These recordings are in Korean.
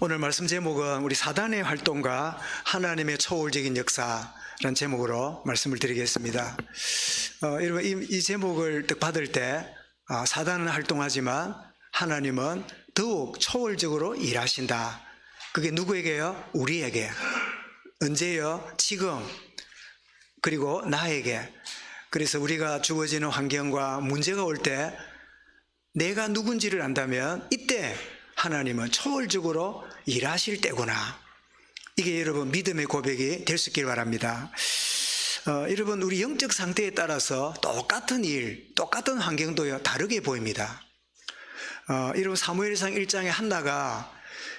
오늘 말씀 제목은 우리 사단의 활동과 하나님의 초월적인 역사라는 제목으로 말씀을 드리겠습니다. 여러분 이 제목을 딱 받을 때 사단은 활동하지만 하나님은 더욱 초월적으로 일하신다. 그게 누구에게요? 우리에게. 언제요? 지금. 그리고 나에게. 그래서 우리가 주어지는 환경과 문제가 올 때 내가 누군지를 안다면 이때 하나님은 초월적으로 일하실 때구나. 이게 여러분 믿음의 고백이 될 수 있길 바랍니다. 여러분 우리 영적 상태에 따라서 똑같은 일, 똑같은 환경도요 다르게 보입니다. 여러분 사무엘상 1장에 한나가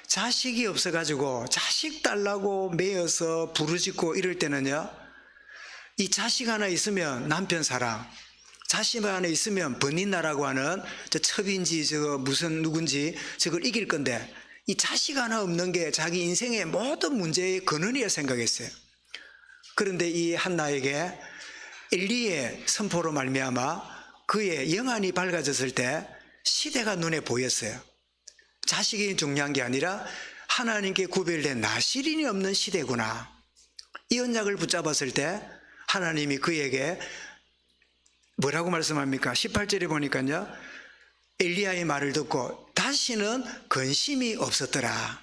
자식이 없어가지고 자식 달라고 매여서 부르짖고 이럴 때는요, 이 자식 하나 있으면 남편 사랑, 자식 하나 있으면 번인나라고 하는 저 첩인지 저거 무슨 누군지 저걸 이길 건데, 이 자식 하나 없는 게 자기 인생의 모든 문제의 근원이라 생각했어요. 그런데 이 한나에게 엘리의 선포로 말미암아 그의 영안이 밝아졌을 때 시대가 눈에 보였어요. 자식이 중요한 게 아니라 하나님께 구별된 나실인이 없는 시대구나. 이 언약을 붙잡았을 때 하나님이 그에게 뭐라고 말씀합니까? 18절에 보니까요, 엘리야의 말을 듣고 다시는 근심이 없었더라.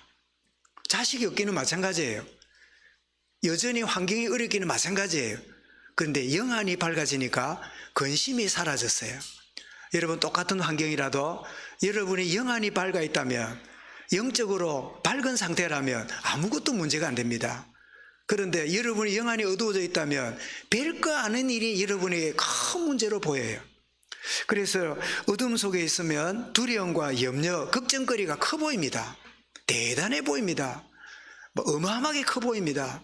자식이 없기는 마찬가지예요. 여전히 환경이 어렵기는 마찬가지예요. 그런데 영안이 밝아지니까 근심이 사라졌어요. 여러분 똑같은 환경이라도 여러분이 영안이 밝아 있다면, 영적으로 밝은 상태라면 아무것도 문제가 안 됩니다. 그런데 여러분의 영안이 어두워져 있다면 별거 아닌 일이 여러분에게 큰 문제로 보여요. 그래서 어둠 속에 있으면 두려움과 염려, 걱정거리가 커 보입니다. 대단해 보입니다. 어마어마하게 커 보입니다.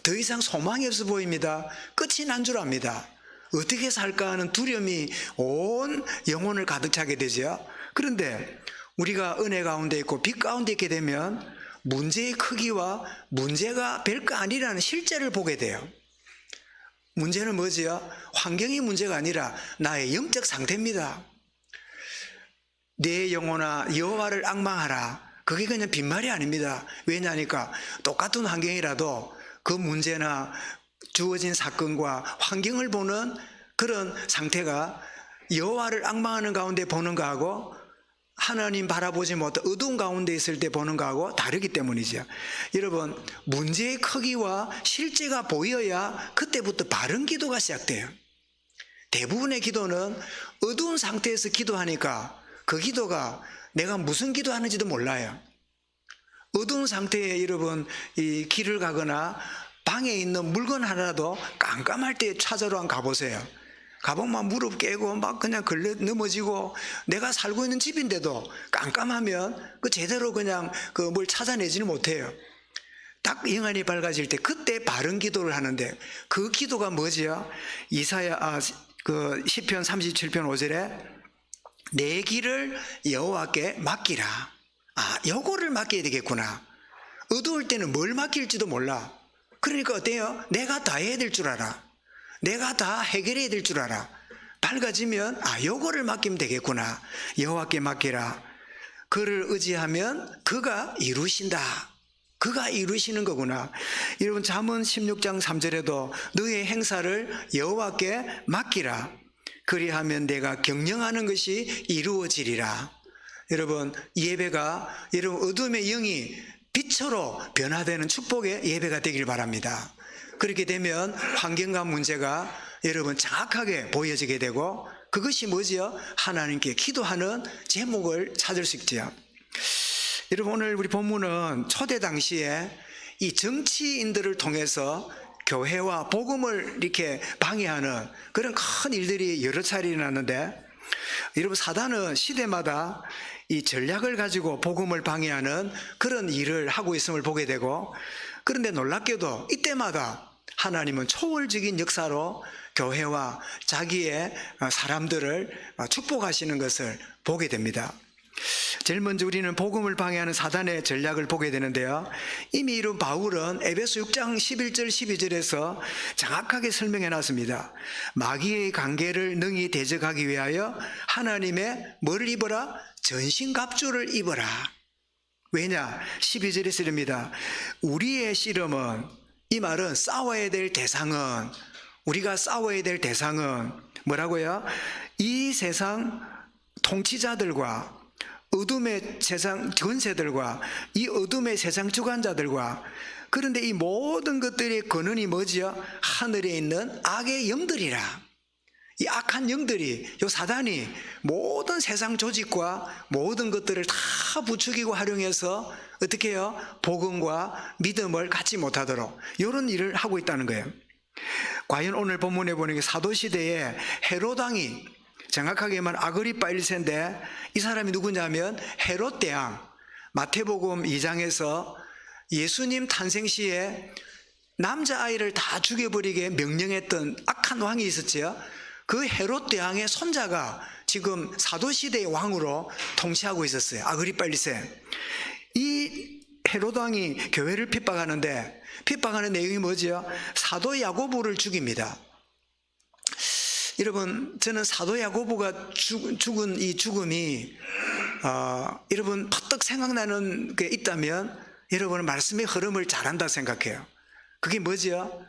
더 이상 소망이 없어 보입니다. 끝이 난 줄 압니다. 어떻게 살까 하는 두려움이 온 영혼을 가득 차게 되죠. 그런데 우리가 은혜 가운데 있고 빛 가운데 있게 되면 문제의 크기와 문제가 별거 아니라는 실제를 보게 돼요. 문제는 뭐지요? 환경이 문제가 아니라 나의 영적 상태입니다. 내 영혼아 여호와를 앙망하라. 그게 그냥 빈말이 아닙니다. 왜냐하니까 똑같은 환경이라도 그 문제나 주어진 사건과 환경을 보는 그런 상태가 여호와를 앙망하는 가운데 보는 거하고 하나님 바라보지 못한 어두운 가운데 있을 때 보는 거하고 다르기 때문이죠. 여러분 문제의 크기와 실제가 보여야 그때부터 바른 기도가 시작돼요. 대부분의 기도는 어두운 상태에서 기도하니까 그 기도가 내가 무슨 기도하는지도 몰라요. 어두운 상태에 여러분 이 길을 가거나 방에 있는 물건 하나라도 깜깜할 때 찾으러 한번 가보세요. 가보면 무릎 깨고 막 그냥 걸려 넘어지고, 내가 살고 있는 집인데도 깜깜하면 그 제대로 그냥 그 뭘 찾아내지는 못해요. 딱 영안이 밝아질 때 그때 바른 기도를 하는데, 그 기도가 뭐지요? 그 시편 37편 5절에 내 길을 여호와께 맡기라. 요거를 맡겨야 되겠구나. 어두울 때는 뭘 맡길지도 몰라. 그러니까 어때요? 내가 다 해야 될 줄 알아. 내가 다 해결해야 될 줄 알아. 밝아지면 요거를 맡기면 되겠구나. 여호와께 맡기라. 그를 의지하면 그가 이루신다. 그가 이루시는 거구나. 여러분 잠언 16장 3절에도 너의 행사를 여호와께 맡기라. 그리하면 내가 경영하는 것이 이루어지리라. 여러분 예배가 여러분 어둠의 영이 빛으로 변화되는 축복의 예배가 되길 바랍니다. 그렇게 되면 환경과 문제가 여러분 정확하게 보여지게 되고, 그것이 뭐지요? 하나님께 기도하는 제목을 찾을 수 있죠. 여러분 오늘 우리 본문은 초대 당시에 이 정치인들을 통해서 교회와 복음을 이렇게 방해하는 그런 큰 일들이 여러 차례 일어났는데, 여러분 사단은 시대마다 이 전략을 가지고 복음을 방해하는 그런 일을 하고 있음을 보게 되고, 그런데 놀랍게도 이때마다 하나님은 초월적인 역사로 교회와 자기의 사람들을 축복하시는 것을 보게 됩니다. 제일 먼저 우리는 복음을 방해하는 사단의 전략을 보게 되는데요, 이미 이룬 바울은 에베소 6장 11절 12절에서 정확하게 설명해 놨습니다. 마귀의 관계를 능히 대적하기 위하여 하나님의 뭐를 입어라? 전신갑주를 입어라. 왜냐? 12절에 쓰립니다. 우리의 씨름은, 이 말은 싸워야 될 대상은, 우리가 싸워야 될 대상은 뭐라고요? 이 세상 통치자들과 어둠의 세상 권세들과 이 어둠의 세상 주관자들과, 그런데 이 모든 것들의 근원이 뭐지요? 하늘에 있는 악의 영들이라. 이 악한 영들이, 요 사단이 모든 세상 조직과 모든 것들을 다 부추기고 활용해서 어떻게 해요? 복음과 믿음을 갖지 못하도록 이런 일을 하고 있다는 거예요. 과연 오늘 본문에 보는 게 사도시대에 헤롯 왕이, 정확하게 말하면 아그리파 1세인데 이 사람이 누구냐면 헤롯 대왕, 마태복음 2장에서 예수님 탄생 시에 남자아이를 다 죽여버리게 명령했던 악한 왕이 있었지요. 그 헤롯 대왕의 손자가 지금 사도시대의 왕으로 통치하고 있었어요. 아그리파 1세. 이 헤롯 왕이 교회를 핍박하는데, 핍박하는 내용이 뭐지요? 사도 야고보를 죽입니다. 여러분, 저는 사도 야고보가 죽은 이 죽음이 여러분 퍼뜩 생각나는 게 있다면 여러분은 말씀의 흐름을 잘 안다 생각해요. 그게 뭐지요?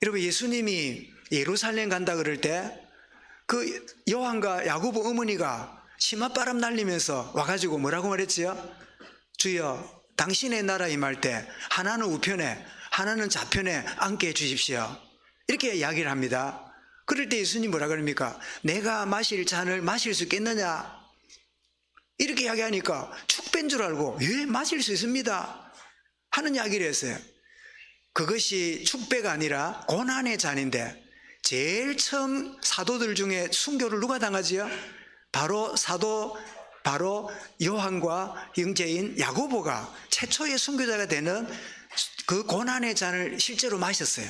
여러분, 예수님이 예루살렘 간다 그럴 때 그 요한과 야고보 어머니가 심화바람 날리면서 와가지고 뭐라고 말했지요? 주여, 당신의 나라 임할 때 하나는 우편에 하나는 좌편에 앉게 해주십시오. 이렇게 이야기를 합니다. 그럴 때 예수님 뭐라 그럽니까? 내가 마실 잔을 마실 수 있겠느냐? 이렇게 이야기하니까 축배인 줄 알고, 예, 마실 수 있습니다 하는 이야기를 했어요. 그것이 축배가 아니라 고난의 잔인데, 제일 처음 사도들 중에 순교를 누가 당하지요? 바로 요한과 형제인 야고보가 최초의 순교자가 되는 그 고난의 잔을 실제로 마셨어요.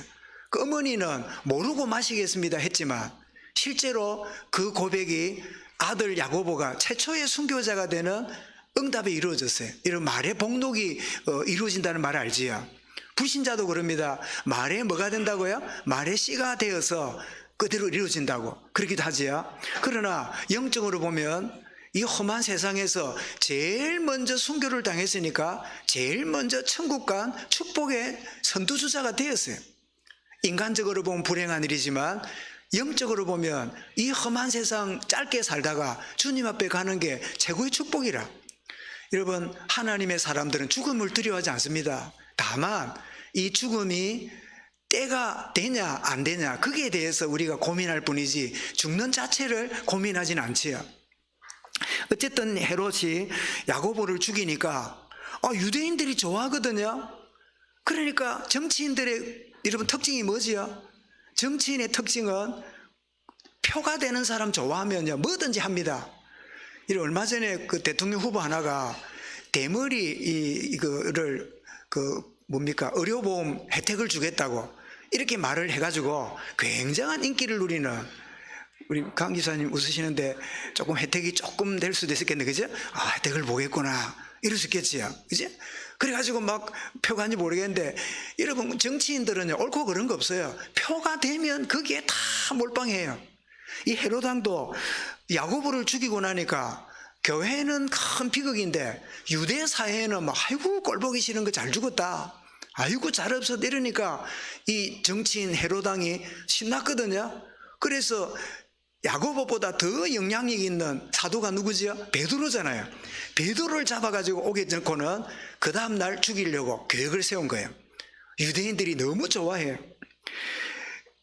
그 어머니는 모르고 마시겠습니다 했지만 실제로 그 고백이 아들 야고보가 최초의 순교자가 되는 응답이 이루어졌어요. 이런 말의 복록이 이루어진다는 말을 알지요. 불신자도 그럽니다. 말에 뭐가 된다고요? 말에 씨가 되어서 그대로 이루어진다고 그러기도 하지요. 그러나 영적으로 보면 이 험한 세상에서 제일 먼저 순교를 당했으니까 제일 먼저 천국 간 축복의 선두주자가 되었어요. 인간적으로 보면 불행한 일이지만 영적으로 보면 이 험한 세상 짧게 살다가 주님 앞에 가는 게 최고의 축복이라. 여러분, 하나님의 사람들은 죽음을 두려워하지 않습니다. 다만 이 죽음이 때가 되냐 안 되냐 거기에 대해서 우리가 고민할 뿐이지 죽는 자체를 고민하지는 않지요. 어쨌든 헤롯이 야고보를 죽이니까 유대인들이 좋아하거든요. 그러니까 정치인들의 여러분 특징이 뭐지요? 정치인의 특징은 표가 되는 사람 좋아하면요 뭐든지 합니다. 얼마 전에 그 대통령 후보 하나가 대머리 이거를 의료보험 혜택을 주겠다고 이렇게 말을 해가지고 굉장한 인기를 누리는, 우리 강 기사님 웃으시는데 조금 혜택이 조금 될 수도 있었겠네, 그죠? 혜택을 보겠구나 이럴 수 있겠지요, 그죠? 그래가지고 막 표가인지 모르겠는데, 여러분 정치인들은 옳고 그런 거 없어요. 표가 되면 거기에 다 몰빵해요. 이 헤롯 왕도 야고보를 죽이고 나니까 교회는 큰 비극인데 유대 사회는 막 아이고 꼴보기 싫은 거 잘 죽었다, 아이고 잘 없었다 이러니까 이 정치인 헤롯 왕이 신났거든요. 그래서 야고보보다 더 영향력 있는 사도가 누구지요? 베드로잖아요. 베드로를 잡아가지고 오게 놓고는 그 다음날 죽이려고 계획을 세운 거예요. 유대인들이 너무 좋아해요.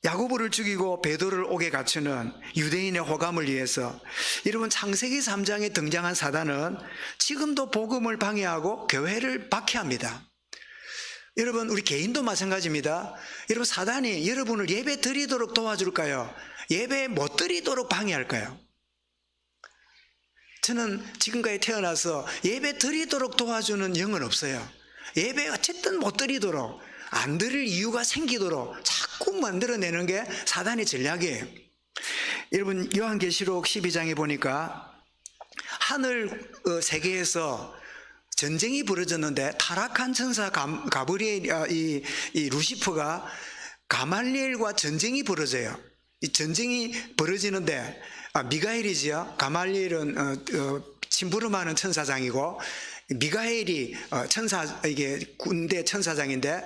야고보를 죽이고 베드로를 옥에 갇히는 유대인의 호감을 위해서, 여러분 창세기 3장에 등장한 사단은 지금도 복음을 방해하고 교회를 박해합니다. 여러분 우리 개인도 마찬가지입니다. 여러분 사단이 여러분을 예배 드리도록 도와줄까요? 예배 못 드리도록 방해할까요? 저는 지금까지 태어나서 예배 드리도록 도와주는 영은 없어요. 예배 어쨌든 못 드리도록, 안 드릴 이유가 생기도록 자꾸 만들어내는 게 사단의 전략이에요. 여러분 요한계시록 12장에 보니까 하늘 세계에서 전쟁이 벌어졌는데 타락한 천사 가브리엘, 이 루시퍼가 가말리엘과 전쟁이 벌어져요. 이 전쟁이 벌어지는데 미가엘이지요. 가말리엘은 심부름하는 천사장이고 미가엘이 천사, 이게 군대 천사장인데,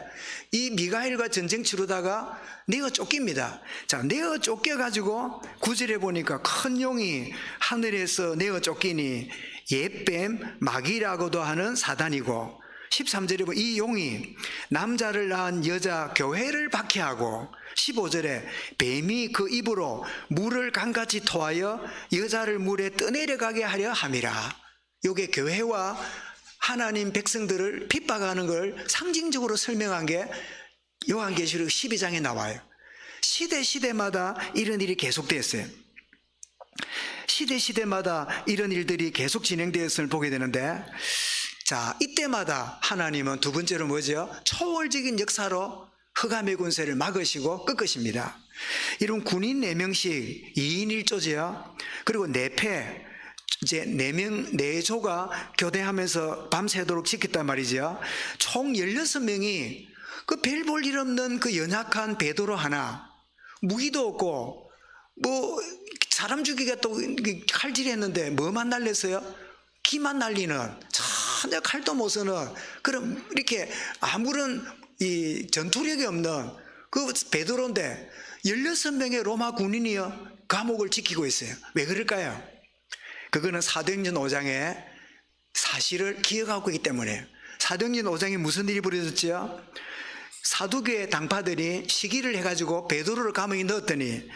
이 미가엘과 전쟁 치르다가 내어 쫓깁니다. 자, 내어 쫓겨가지고 9절에 보니까 큰 용이 하늘에서 내어 쫓기니 옛뱀 마귀라고도 하는 사단이고, 13절에 보면 이 용이 남자를 낳은 여자 교회를 박해하고, 15절에 뱀이 그 입으로 물을 강같이 토하여 여자를 물에 떠내려가게 하려 함이라. 요게 교회와 하나님 백성들을 핍박하는 걸 상징적으로 설명한 게 요한계시록 12장에 나와요. 시대마다 이런 일이 계속됐어요. 시대마다 이런 일들이 계속 진행되었음을 보게 되는데, 자, 이때마다 하나님은 두 번째로 뭐죠? 초월적인 역사로 흑암의 군세를 막으시고 꺾으십니다. 이런 군인 4명씩 2인 1조지요. 그리고 4패, 이제 4조가 교대하면서 밤새도록 지켰단 말이죠. 총 16명이 그 별 볼 일 없는 그 연약한 베드로 하나, 무기도 없고 뭐 사람 죽이기가 또 칼질했는데 뭐만 날렸어요? 기만 날리는, 전혀 칼도 못 쓰는, 그럼 이렇게 아무런 이 전투력이 없는 그 베드로인데 16명의 로마 군인이요 감옥을 지키고 있어요. 왜 그럴까요? 그거는 사도행전 5장의 사실을 기억하고 있기 때문에. 사도행전 5장에 무슨 일이 벌어졌죠? 사두교의 당파들이 시기를 해가지고 베드로를 감옥에 넣었더니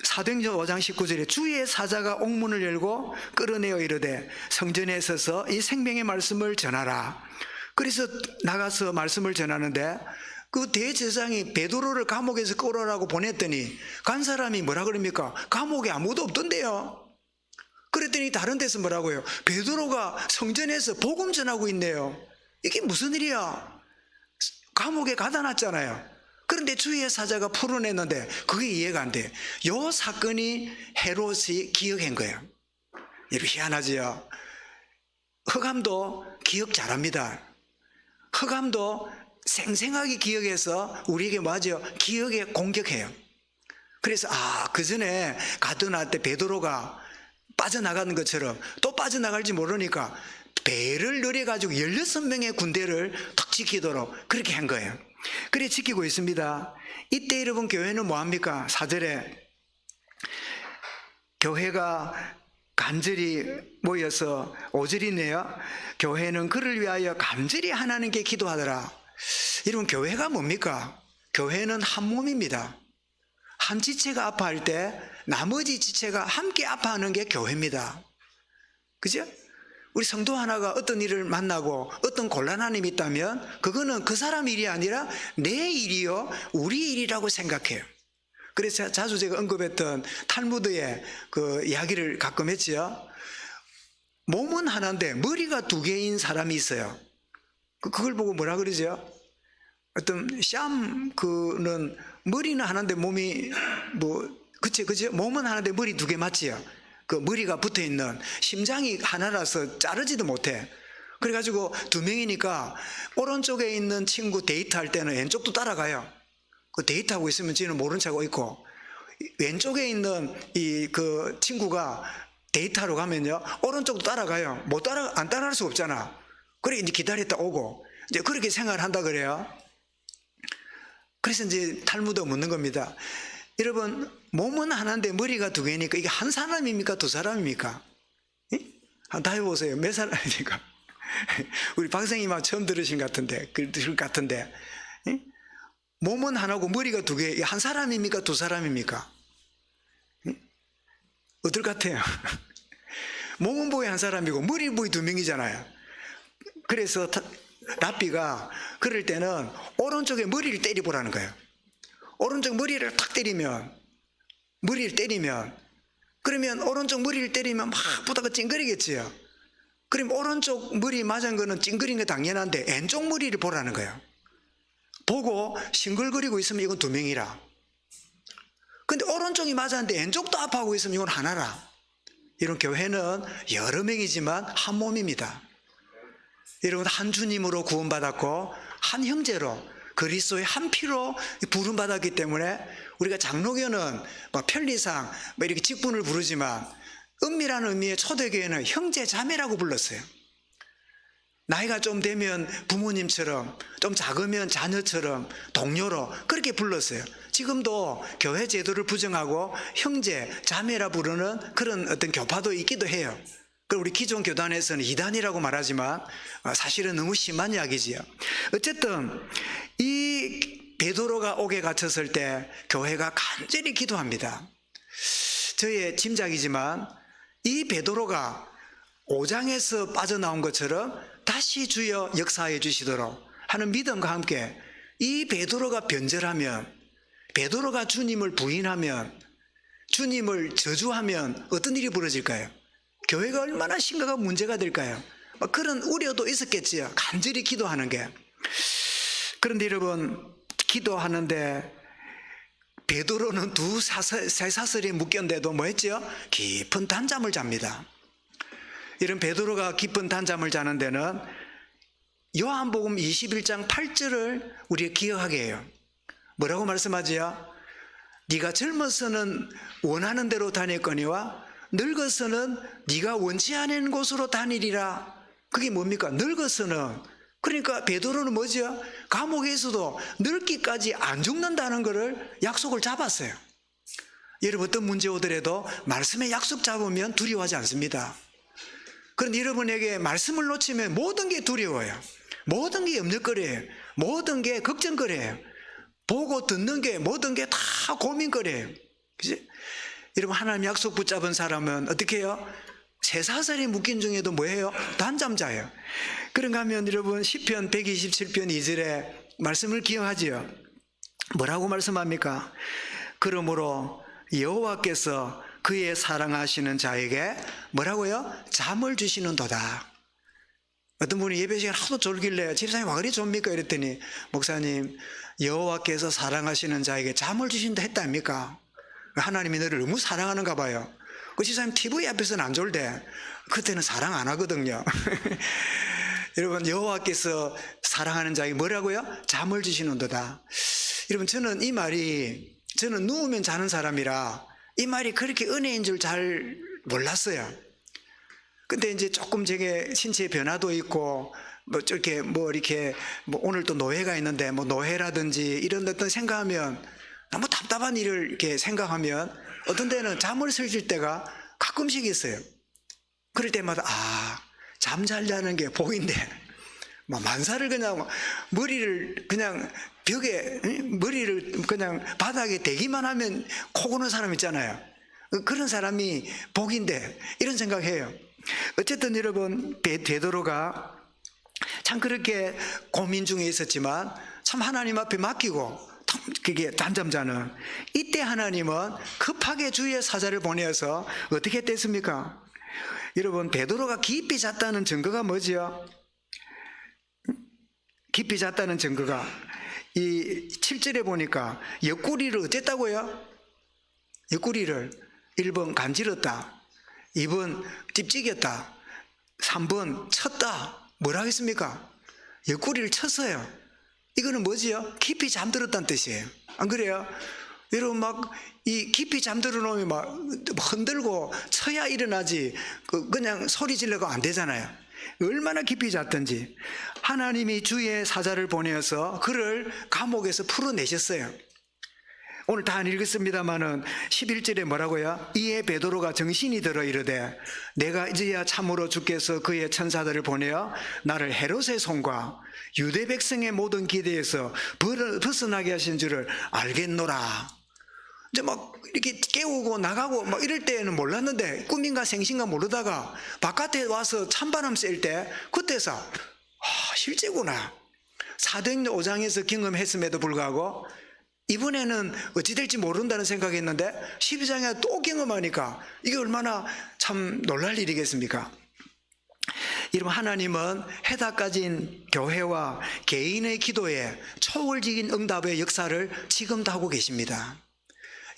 사도행전 5장 19절에 주의 사자가 옥문을 열고 끌어내어 이르되 성전에 서서 이 생명의 말씀을 전하라. 그래서 나가서 말씀을 전하는데 그 대제사장이 베드로를 감옥에서 끌어라고 보냈더니 간 사람이 뭐라 그럽니까? 감옥에 아무도 없던데요. 그랬더니 다른 데서 뭐라고요? 베드로가 성전에서 복음 전하고 있네요. 이게 무슨 일이야? 감옥에 가다 놨잖아요. 그런데 주의 사자가 풀어냈는데 그게 이해가 안 돼. 요 사건이 헤롯이 기억한 거예요. 이렇게 희한하지요. 흑암도 기억 잘합니다. 흑암도 생생하게 기억해서 우리에게 뭐하죠? 기억에 공격해요. 그래서 그 전에 가드나 때 베드로가 빠져나가는 것처럼 또 빠져나갈지 모르니까 배를 늘려가지고 16명의 군대를 탁 지키도록 그렇게 한 거예요. 그래 지키고 있습니다. 이때 여러분 교회는 뭐합니까? 4절에 교회가 간절히 모여서 5절이네요. 교회는 그를 위하여 간절히 하나님께 기도하더라. 여러분 교회가 뭡니까? 교회는 한 몸입니다. 한 지체가 아파할 때 나머지 지체가 함께 아파하는 게 교회입니다. 그죠? 우리 성도 하나가 어떤 일을 만나고 어떤 곤란한 일이 있다면 그거는 그 사람 일이 아니라 내 일이요 우리 일이라고 생각해요. 그래서 자주 제가 언급했던 탈무드의 그 이야기를 가끔 했지요. 몸은 하나인데 머리가 2개인 사람이 있어요. 그걸 보고 뭐라 그러죠? 어떤 그는 머리는 하나인데 몸이 그죠? 몸은 하나인데 머리 2개 맞지요? 그 머리가 붙어 있는, 심장이 하나라서 자르지도 못해. 그래가지고 2명이니까 오른쪽에 있는 친구 데이트할 때는 왼쪽도 따라가요. 그 데이트하고 있으면 지는 모른 척하고 있고, 왼쪽에 있는 그 친구가 데이트하러 가면요 오른쪽도 따라가요. 안 따라갈 수 없잖아. 그래 이제 기다렸다 오고 이제 그렇게 생활을 한다 그래요. 그래서 이제 탈무드 묻는 겁니다. 여러분 몸은 하나인데 머리가 2개니까 이게 한 사람입니까? 2사람입니까? 한번 다 해보세요. 몇 사람입니까? 우리 박사님하고 처음 들으신 것 같은데 몸은 하나고 머리가 2개, 한 사람입니까? 2사람입니까? 어떨 것 같아요? 몸은 보이 한 사람이고 머리 보이 2명이잖아요. 그래서 랍비가 그럴 때는 오른쪽에 머리를 때려보라는 거예요. 오른쪽 머리를 탁 때리면, 그러면 오른쪽 머리를 때리면 막 보다가 찡그리겠지요. 그럼 오른쪽 머리 맞은 거는 찡그린 게 당연한데 왼쪽 머리를 보라는 거예요. 보고 싱글거리고 있으면 이건 2명이라. 근데 오른쪽이 맞았는데 왼쪽도 아파하고 있으면 이건 하나라. 이런 교회는 여러 명이지만 한 몸입니다. 여러분 한 주님으로 구원받았고 한 형제로 그리스도의 한 피로 부름받았기 때문에 우리가 장로교는 편리상 이렇게 직분을 부르지만 은밀한 의미의 초대교회는 형제 자매라고 불렀어요. 나이가 좀 되면 부모님처럼, 좀 작으면 자녀처럼, 동료로 그렇게 불렀어요. 지금도 교회 제도를 부정하고 형제, 자매라 부르는 그런 어떤 교파도 있기도 해요. 그 우리 기존 교단에서는 이단이라고 말하지만 사실은 너무 심한 이야기지요. 어쨌든 이 베드로가 옥에 갇혔을 때 교회가 간절히 기도합니다. 저의 짐작이지만 이 베드로가 5장에서 빠져나온 것처럼 다시 주여 역사해 주시도록 하는 믿음과 함께 이 베드로가 변절하면, 베드로가 주님을 부인하면, 주님을 저주하면 어떤 일이 벌어질까요? 교회가 얼마나 심각한 문제가 될까요? 그런 우려도 있었겠지요. 간절히 기도하는 게. 그런데 여러분, 기도하는데 베드로는 새 사슬에 묶였는데도 뭐 했죠? 깊은 단잠을 잡니다. 이런 베드로가 깊은 단잠을 자는 데는 요한복음 21장 8절을 우리가 기억하게 해요. 뭐라고 말씀하지요? 네가 젊어서는 원하는 대로 다녔거니와 늙어서는 네가 원치 않은 곳으로 다니리라. 그게 뭡니까? 늙어서는, 그러니까 베드로는 뭐죠? 감옥에서도 늙기까지 안 죽는다는 것을 약속을 잡았어요. 여러분, 어떤 문제 오더라도 말씀에 약속 잡으면 두려워하지 않습니다. 그런데 여러분에게 말씀을 놓치면 모든 게 두려워요. 모든 게 염려거려요. 모든 게 걱정거려요. 보고 듣는 게 모든 게 다 고민거려요. 그치? 여러분, 하나님 약속 붙잡은 사람은 어떻게 해요? 쇠사슬에 묶인 중에도 뭐예요? 단잠자예요. 그런가 하면 여러분, 시편 127편 2절에 말씀을 기억하지요. 뭐라고 말씀합니까? 그러므로 여호와께서 그의 사랑하시는 자에게 뭐라고요? 잠을 주시는도다. 어떤 분이 예배 시간 하도 졸길래 집사님 와 그리 좁니까? 이랬더니 목사님, 여호와께서 사랑하시는 자에게 잠을 주신다 했답니까? 하나님이 너를 너무 사랑하는가 봐요. 그 집사님 TV 앞에서는 안 졸대. 그때는 사랑 안 하거든요. 여러분, 여호와께서 사랑하는 자에게 뭐라고요? 잠을 주시는도다. 여러분, 저는 이 말이, 저는 누우면 자는 사람이라 이 말이 그렇게 은혜인 줄 잘 몰랐어요. 근데 이제 조금 제게 신체의 변화도 있고, 이렇게 오늘 또 노회가 있는데, 노회라든지 이런 어떤 생각하면, 너무 답답한 일을 이렇게 생각하면, 어떤 때는 잠을 설칠 때가 가끔씩 있어요. 그럴 때마다, 잠잘자는 게 복인데, 만사를 그냥, 머리를 그냥 벽에, 머리를 그냥 바닥에 대기만 하면 코 고는 사람 있잖아요. 그런 사람이 복인데, 이런 생각해요. 어쨌든 여러분, 베드로가 참 그렇게 고민 중에 있었지만, 참 하나님 앞에 맡기고, 그게 단잠자는, 이때 하나님은 급하게 주의 사자를 보내어서 어떻게 됐습니까? 여러분, 베드로가 깊이 잤다는 증거가 뭐지요? 깊이 잤다는 증거가 이 7절에 보니까 옆구리를 어쨌다고요? 옆구리를 1번 간질렀다, 2번 찝찍였다, 3번 쳤다. 뭐라 하겠습니까? 옆구리를 쳤어요. 이거는 뭐지요? 깊이 잠들었다는 뜻이에요. 안 그래요? 여러분, 이 깊이 잠들어 놓으면 흔들고 쳐야 일어나지, 그냥 소리 지르고 안 되잖아요. 얼마나 깊이 잤던지. 하나님이 주의 사자를 보내어서 그를 감옥에서 풀어내셨어요. 오늘 다 안 읽었습니다마는 11절에 뭐라고요? 이에 베드로가 정신이 들어 이르되 내가 이제야 참으로 주께서 그의 천사들을 보내어 나를 헤롯의 손과 유대 백성의 모든 기대에서 벗어나게 하신 줄을 알겠노라. 이제 이렇게 깨우고 나가고 이럴 때는 몰랐는데, 꿈인가 생신가 모르다가 바깥에 와서 찬바람 쐴 때 그때서 실제구나. 사도행전 5장에서 경험했음에도 불구하고 이번에는 어찌 될지 모른다는 생각했는데 12장에 또 경험하니까 이게 얼마나 참 놀랄 일이겠습니까? 여러분, 하나님은 해답까지인 교회와 개인의 기도에 초월적인 응답의 역사를 지금도 하고 계십니다.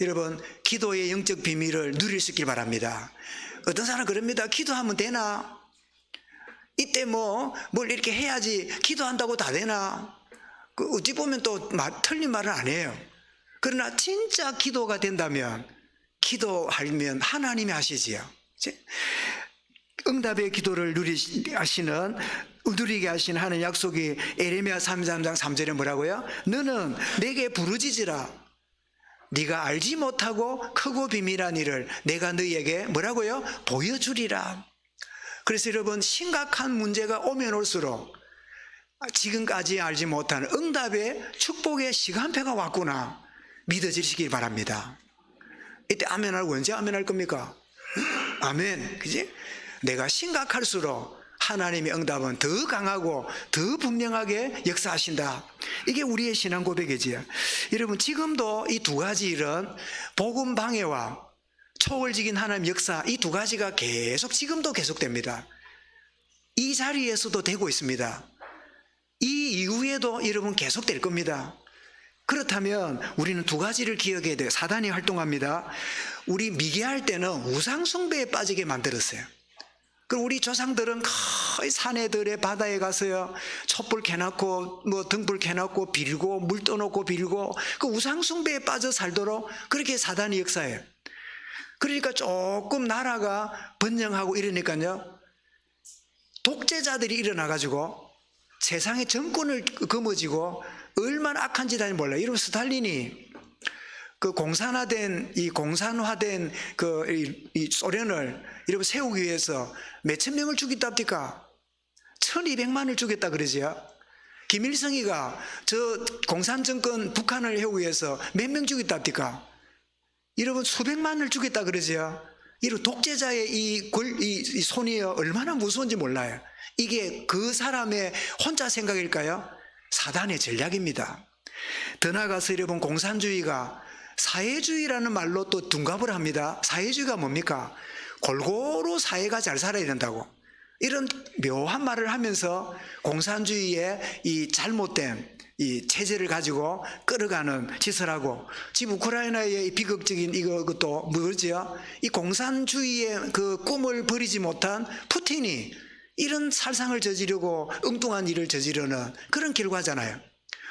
여러분, 기도의 영적 비밀을 누릴 수 있길 바랍니다. 어떤 사람은 그럽니다. 기도하면 되나? 이때 뭘 이렇게 해야지 기도한다고 다 되나? 어찌 보면 또 틀린 말은 안 해요. 그러나 진짜 기도가 된다면, 기도하면 하나님이 하시지요. 응답의 기도를 누리시는 누리게 하신 하는 약속이 에레미야 33장 3절에 뭐라고요? 너는 내게 부르짖으라. 네가 알지 못하고 크고 비밀한 일을 내가 너희에게 뭐라고요? 보여주리라. 그래서 여러분, 심각한 문제가 오면 올수록 지금까지 알지 못한 응답의 축복의 시간표가 왔구나 믿어지시기 바랍니다. 이때 아멘하고 언제 아멘할 겁니까? 아멘. 그지? 내가 심각할수록 하나님의 응답은 더 강하고 더 분명하게 역사하신다. 이게 우리의 신앙 고백이지요. 여러분, 지금도 이 두 가지 일은 복음 방해와 초월적인 하나님 역사, 이 두 가지가 계속 지금도 계속됩니다. 이 자리에서도 되고 있습니다. 이 이후에도 여러분 계속될 겁니다. 그렇다면 우리는 두 가지를 기억해야 돼요. 사단이 활동합니다. 우리 미개할 때는 우상숭배에 빠지게 만들었어요. 그리고 우리 조상들은 거의 산에들의 바다에 가서요, 촛불 켜놓고 뭐 등불 켜놓고 빌고 물 떠놓고 빌고 그 우상숭배에 빠져 살도록 그렇게 사단이 역사해요. 그러니까 조금 나라가 번영하고 이러니까요, 독재자들이 일어나가지고 세상의 정권을 거머쥐고 얼마나 악한 짓 하는지 몰라요. 이러면 스탈린이 그 공산화된 이 소련을 이렇게 세우기 위해서 몇천 명을 죽였다 합니까? 1200만을 죽였다 그러지요. 김일성이가 저 공산정권 북한을 해오기 위해서 몇 명 죽였다 합니까? 여러분, 수백만을 죽였다 그러지요. 이런 독재자의 이 손이 얼마나 무서운지 몰라요. 이게 그 사람의 혼자 생각일까요? 사단의 전략입니다. 더 나아가서 여러분, 공산주의가 사회주의라는 말로 또 둔갑을 합니다. 사회주의가 뭡니까? 골고루 사회가 잘 살아야 된다고, 이런 묘한 말을 하면서 공산주의의 이 잘못된 이 체제를 가지고 끌어가는 짓을 하고, 지금 우크라이나의 비극적인 이것도 뭐지요? 이 공산주의의 그 꿈을 버리지 못한 푸틴이 이런 살상을 저지르고 엉뚱한 일을 저지르는 그런 결과잖아요.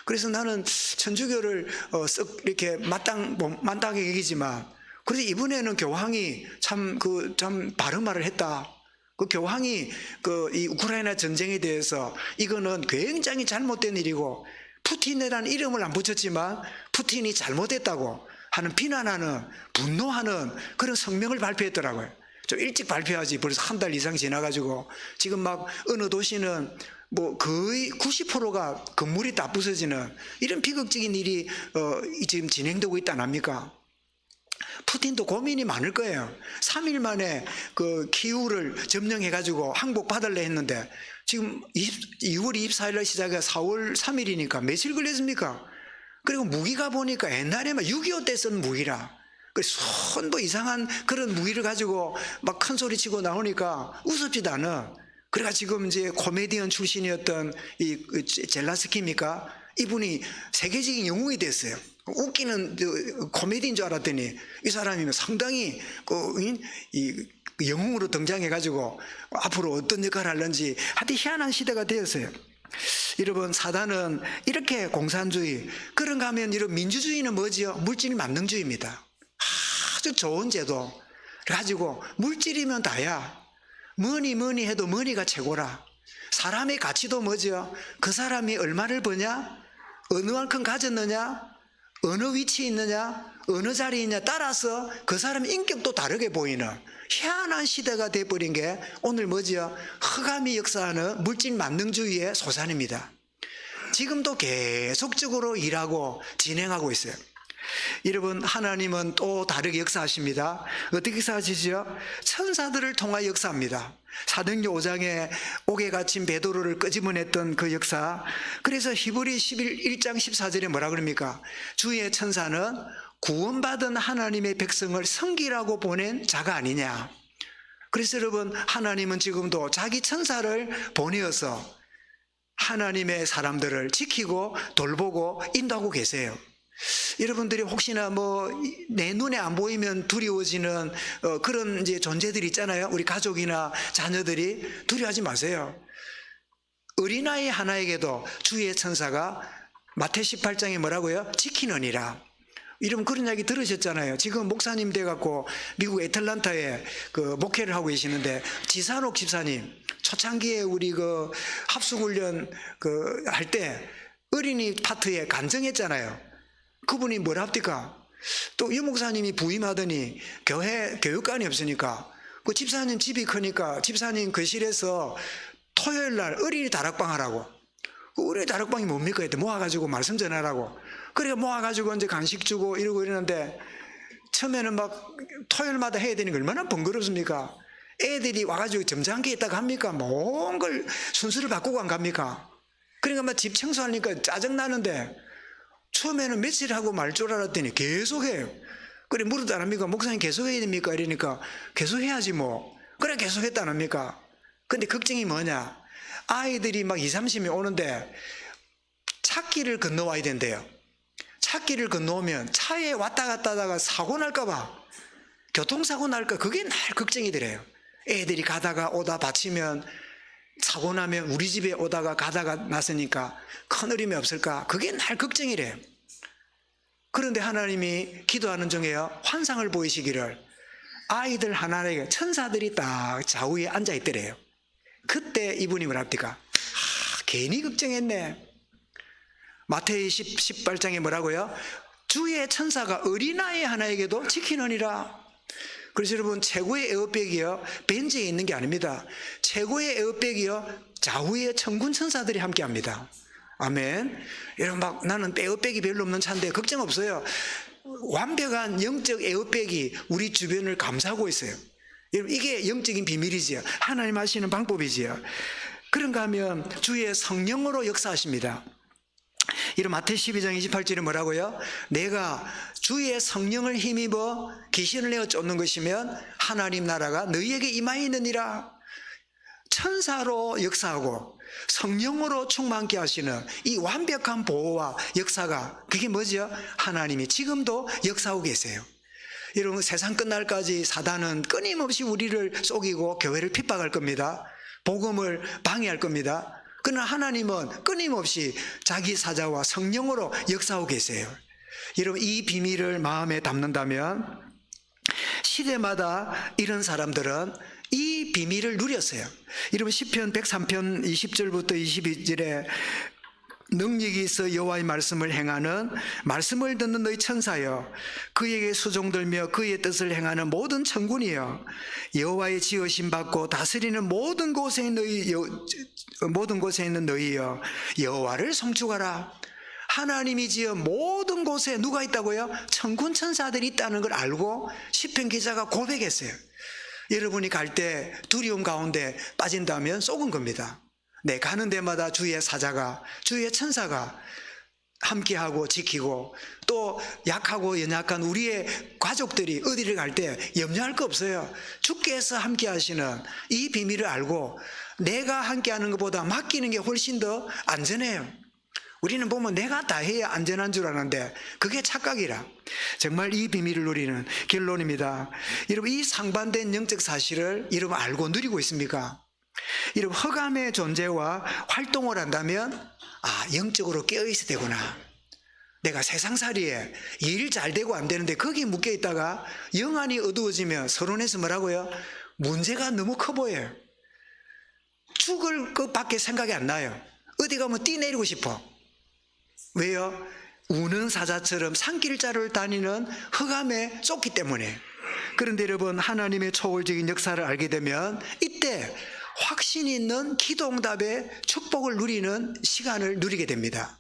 그래서 나는 천주교를 썩 이렇게 마땅하게 여기지만, 그래서 이번에는 교황이 참 바른 말을 했다. 그 교황이 이 우크라이나 전쟁에 대해서 이거는 굉장히 잘못된 일이고, 푸틴이라는 이름을 안 붙였지만 푸틴이 잘못했다고 하는, 비난하는, 분노하는 그런 성명을 발표했더라고요. 좀 일찍 발표하지. 벌써 한 달 이상 지나가지고 지금 막 어느 도시는 뭐 거의 90%가 건물이 다 부서지는 이런 비극적인 일이 지금 진행되고 있지 않습니까? 푸틴도 고민이 많을 거예요. 3일 만에 그 키우를 점령해가지고 항복받으려 했는데 지금 2월 24일날 시작해 4월 3일이니까 며칠 걸렸습니까? 그리고 무기가 보니까 옛날에만 6.25 때 쓴 무기라. 손도 이상한 그런 무기를 가지고 막 큰 소리 치고 나오니까 우습지도 않아. 그래가 지금 이제 코미디언 출신이었던 이 젤라스키입니까? 이분이 세계적인 영웅이 됐어요. 웃기는 코미디인 줄 알았더니 이 사람이 상당히 이 영웅으로 등장해가지고 앞으로 어떤 역할을 하는지 하여튼 희한한 시대가 되었어요. 여러분, 사단은 이렇게 공산주의, 그런가 하면 이런 민주주의는 뭐지요? 물질 만능주의입니다. 아주 좋은 제도 가지고 물질이면 다야. 뭐니 해도 뭐니가 최고라. 사람의 가치도 뭐죠? 그 사람이 얼마를 버냐, 어느 만큼 가졌느냐, 어느 위치에 있느냐, 어느 자리에 있느냐 따라서 그 사람의 인격도 다르게 보이는 희한한 시대가 돼버린 게 오늘 뭐죠? 흑암이 역사하는 물질 만능주의의 소산입니다. 지금도 계속적으로 일하고 진행하고 있어요. 여러분, 하나님은 또 다르게 역사하십니다. 어떻게 역사하시죠? 천사들을 통하여 역사합니다. 사도행전 5장에 옥에 갇힌 베드로를 끄집어냈던 그 역사. 그래서 히브리 1장 14절에 뭐라 그럽니까? 주의 천사는 구원받은 하나님의 백성을 섬기라고 보낸 자가 아니냐. 그래서 여러분, 하나님은 지금도 자기 천사를 보내어서 하나님의 사람들을 지키고 돌보고 인도하고 계세요. 여러분들이 혹시나 뭐 내 눈에 안 보이면 두려워지는 그런 이제 존재들이 있잖아요. 우리 가족이나 자녀들이 두려워하지 마세요. 어린아이 하나에게도 주의 천사가 마태 18장에 뭐라고요? 지키느니라. 이러면 그런 이야기 들으셨잖아요. 지금 목사님 돼갖고 미국 애틀란타에 그 목회를 하고 계시는데, 지산옥 집사님, 초창기에 우리 그 합숙훈련 그 할 때 어린이 파트에 간증했잖아요. 그분이 뭐라 합니까? 또 유 목사님이 부임하더니 교회 교육관이 없으니까 그 집사님 집이 크니까 집사님 거실에서 토요일 날 어린이 다락방 하라고. 그 어린이 다락방이 뭡니까? 했더니 모아가지고 말씀 전하라고. 그러니까 모아가지고 이제 간식 주고 이러고 이러는데, 처음에는 막 토요일마다 해야 되는 게 얼마나 번거롭습니까? 애들이 와가지고 점잖게 있다가 합니까? 뭔 걸 순서를 바꾸고 안 갑니까? 그러니까 막 집 청소하니까 짜증나는데, 처음에는 며칠 하고 말 줄 알았더니 계속해요. 그래 물어도 안 합니까? 목사님 계속해야 됩니까? 이러니까 계속해야지 뭐. 그래 계속했다 안 합니까? 근데 걱정이 뭐냐? 아이들이 막 20, 30명 오는데 찾기를 건너와야 된대요. 찾기를 건너오면 차에 왔다 갔다 하다가 사고 날까봐, 교통사고 날까, 그게 날 걱정이 되래요. 애들이 가다가 오다 다치면, 사고 나면 우리 집에 오다가 가다가 났으니까 큰 어려움이 없을까, 그게 날 걱정이래요. 그런데 하나님이 기도하는 중에요, 환상을 보이시기를, 아이들 하나에게 천사들이 딱 좌우에 앉아있더래요. 그때 이분이 뭐랍니까? 괜히 걱정했네. 마태의 18장에 뭐라고요? 주의 천사가 어린아이 하나에게도 지키느니라. 그래서 여러분, 최고의 에어백이요 벤치에 있는 게 아닙니다. 최고의 에어백이요 좌우에 천군 천사들이 함께합니다. 아멘. 여러분, 막 나는 에어백이 별로 없는 차인데 걱정 없어요. 완벽한 영적 에어백이 우리 주변을 감싸고 있어요. 여러분, 이게 영적인 비밀이지요. 하나님 하시는 방법이지요. 그런가 하면 주의 성령으로 역사하십니다. 이런 마태 12장 28절에 뭐라고요? 내가 주의 성령을 힘입어 귀신을 내어 쫓는 것이면 하나님 나라가 너희에게 임하여 있느니라. 천사로 역사하고 성령으로 충만케 하시는 이 완벽한 보호와 역사가, 그게 뭐죠? 하나님이 지금도 역사하고 계세요. 여러분, 세상 끝날까지 사단은 끊임없이 우리를 속이고 교회를 핍박할 겁니다. 복음을 방해할 겁니다. 그러나 하나님은 끊임없이 자기 사자와 성령으로 역사하고 계세요. 여러분, 이 비밀을 마음에 담는다면 시대마다 이런 사람들은 이 비밀을 누렸어요. 여러분, 시편 103편 20절부터 22절에 능력이 있어 여호와의 말씀을 행하는, 말씀을 듣는 너희 천사여, 그에게 수종들며 그의 뜻을 행하는 모든 천군이여, 여호와의 지으심 받고 다스리는 모든 곳에 있는 너희여, 여호와를 송축하라. 하나님이 지어 모든 곳에 누가 있다고요? 천군 천사들이 있다는 걸 알고 시편 기자가 고백했어요. 여러분이 갈 때 두려움 가운데 빠진다면 속은 겁니다. 네, 가는 데마다 주의 사자가, 주의 천사가 함께하고 지키고, 또 약하고 연약한 우리의 가족들이 어디를 갈 때 염려할 거 없어요. 주께서 함께 하시는 이 비밀을 알고 내가 함께하는 것보다 맡기는 게 훨씬 더 안전해요. 우리는 보면 내가 다 해야 안전한 줄 아는데 그게 착각이라. 정말 이 비밀을 누리는 결론입니다. 여러분, 이 상반된 영적 사실을 여러분 알고 누리고 있습니까? 여러분, 흑암의 존재와 활동을 한다면 영적으로 깨어있어야 되구나. 내가 세상살이에 일 잘 되고 안 되는데 거기 묶여 있다가 영안이 어두워지면 서론에서 뭐라고요? 문제가 너무 커 보여요. 죽을 것밖에 생각이 안 나요. 어디 가면 뛰내리고 싶어. 왜요? 우는 사자처럼 산길자를 다니는 흑암에 쫓기 때문에. 그런데 여러분, 하나님의 초월적인 역사를 알게 되면 이때 확신 있는 기도응답의 축복을 누리는 시간을 누리게 됩니다.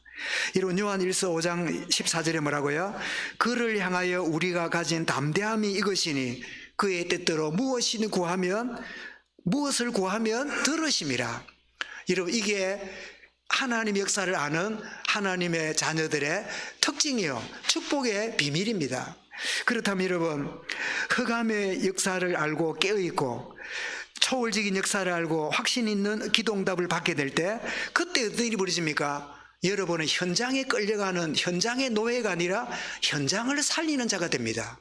여러분, 요한 1서 5장 14절에 뭐라고요? 그를 향하여 우리가 가진 담대함이 이것이니 그의 뜻대로 무엇을 구하면 들으심이라. 여러분, 이게 하나님의 역사를 아는 하나님의 자녀들의 특징이요, 축복의 비밀입니다. 그렇다면 여러분, 흑암의 역사를 알고 깨어있고 초월적인 역사를 알고 확신 있는 기도응답을 받게 될 때, 그때 어떤 일이 벌어집니까? 여러분은 현장에 끌려가는 현장의 노예가 아니라 현장을 살리는 자가 됩니다.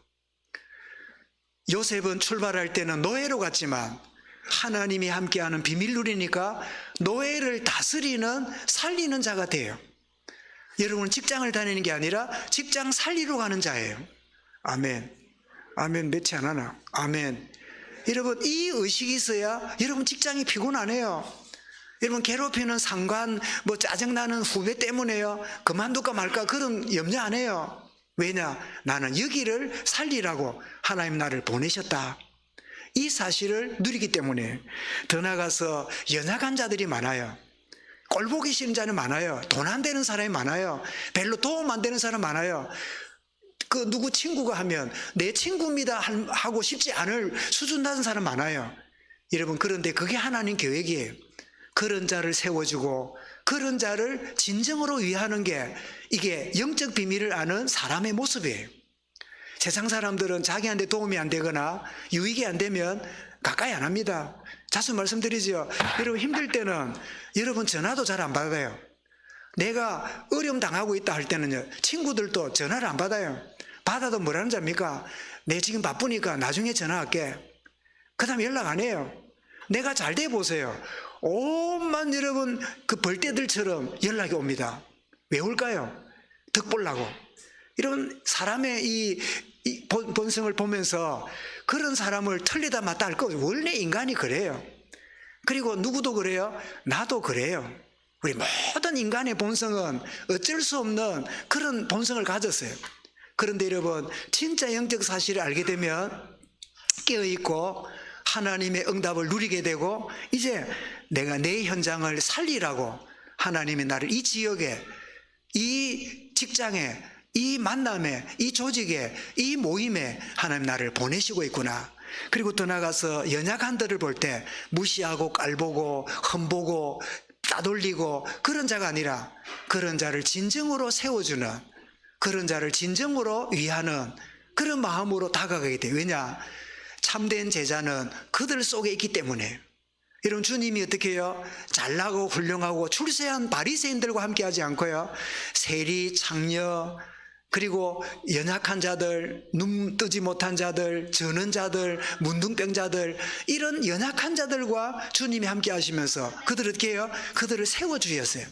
요셉은 출발할 때는 노예로 갔지만 하나님이 함께하는 비밀 누리니까 노예를 다스리는, 살리는 자가 돼요. 여러분은 직장을 다니는 게 아니라 직장 살리러 가는 자예요. 아멘. 아멘. 몇치 안 하나? 아멘. 여러분, 이 의식이 있어야 여러분 직장이 피곤 안 해요. 여러분 괴롭히는 상관, 짜증나는 후배 때문에요 그만둘까 말까 그런 염려 안 해요. 왜냐? 나는 여기를 살리라고 하나님 나를 보내셨다. 이 사실을 누리기 때문에. 더 나아가서 연약한 자들이 많아요. 꼴보기 싫은 자는 많아요. 돈 안 되는 사람이 많아요. 별로 도움 안 되는 사람 많아요. 그 누구 친구가 하면 내 친구입니다 하고 싶지 않을 수준 낮은 사람 많아요. 여러분, 그런데 그게 하나님 계획이에요. 그런 자를 세워주고 그런 자를 진정으로 위하는 게 이게 영적 비밀을 아는 사람의 모습이에요. 세상 사람들은 자기한테 도움이 안 되거나 유익이 안 되면 가까이 안 합니다. 자주 말씀드리죠. 여러분 힘들 때는 여러분 전화도 잘 안 받아요. 내가 어려움 당하고 있다 할 때는요, 친구들도 전화를 안 받아요. 받아도 뭐라는 자입니까? 내 지금 바쁘니까 나중에 전화할게. 그 다음에 연락 안 해요. 내가 잘 돼 보세요. 온만 여러분 그 벌떼들처럼 연락이 옵니다. 왜 올까요? 덕 보려고. 이런 사람의 이 본성을 보면서 그런 사람을 틀리다 맞다 할 거 원래 인간이 그래요. 그리고 누구도 그래요? 나도 그래요. 우리 모든 인간의 본성은 어쩔 수 없는 그런 본성을 가졌어요. 그런데 여러분 진짜 영적 사실을 알게 되면 깨어있고 하나님의 응답을 누리게 되고 이제 내가 내 현장을 살리라고 하나님이 나를 이 지역에, 이 직장에, 이 만남에, 이 조직에, 이 모임에 하나님 나를 보내시고 있구나. 그리고 더 나아가서 연약한들을 볼 때 무시하고 깔보고 흠보고 따돌리고 그런 자가 아니라 그런 자를 진정으로 세워주는, 그런 자를 진정으로 위하는 그런 마음으로 다가가게 돼요. 왜냐? 참된 제자는 그들 속에 있기 때문에. 여러분 주님이 어떻게 해요? 잘나고 훌륭하고 출세한 바리새인들과 함께하지 않고요, 세리, 창녀, 그리고 연약한 자들, 눈 뜨지 못한 자들, 저는 자들, 문둥병자들, 이런 연약한 자들과 주님이 함께 하시면서 그들을 어떻게 해요? 그들을 세워주셨어요.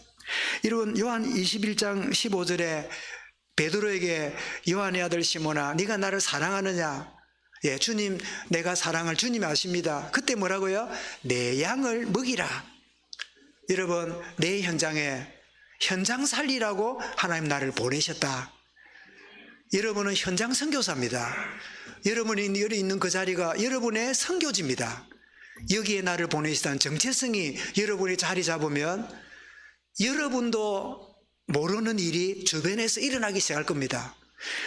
여러분 요한 21장 15절에 베드로에게 요한의 아들 시몬아 네가 나를 사랑하느냐? 예, 주님, 내가 사랑을 주님이 아십니다. 그때 뭐라고요? 내 양을 먹이라. 여러분 내 현장에 현장 살리라고 하나님 나를 보내셨다. 여러분은 현장 선교사입니다. 여러분이 여기 있는 그 자리가 여러분의 선교지입니다. 여기에 나를 보내시다는 정체성이 여러분이 자리 잡으면 여러분도 모르는 일이 주변에서 일어나기 시작할 겁니다.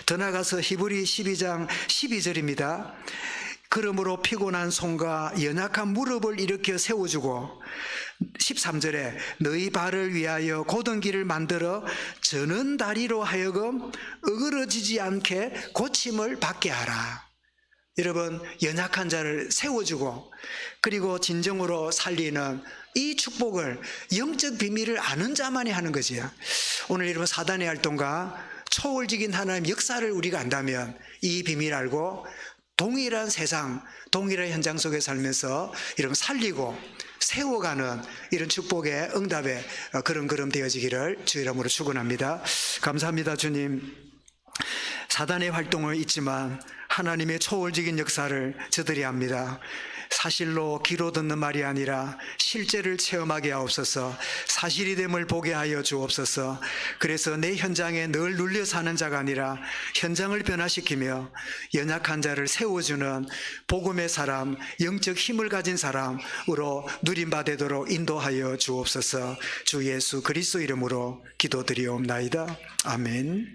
더 나아가서 히브리 12장 12절입니다. 그러므로 피곤한 손과 연약한 무릎을 일으켜 세워주고 13절에 너희 발을 위하여 곧은 길을 만들어 저는 다리로 하여금 어그러지지 않게 고침을 받게 하라. 여러분 연약한 자를 세워주고 그리고 진정으로 살리는 이 축복을 영적 비밀을 아는 자만이 하는 거지요. 오늘 여러분 사단의 활동과 초월적인 하나님 역사를 우리가 안다면 이 비밀 알고 동일한 세상, 동일한 현장 속에 살면서 여러분 살리고 세워가는 이런 축복의 응답의 그런 걸음 되어지기를 주 이름으로 축원합니다. 감사합니다. 주님, 사단의 활동을 잊지만 하나님의 초월적인 역사를 저들이 합니다. 사실로 귀로 듣는 말이 아니라 실제를 체험하게 하옵소서. 사실이 됨을 보게 하여 주옵소서. 그래서 내 현장에 늘 눌려 사는 자가 아니라 현장을 변화시키며 연약한 자를 세워주는 복음의 사람, 영적 힘을 가진 사람으로 누림바 되도록 인도하여 주옵소서. 주 예수 그리스도 이름으로 기도드리옵나이다. 아멘.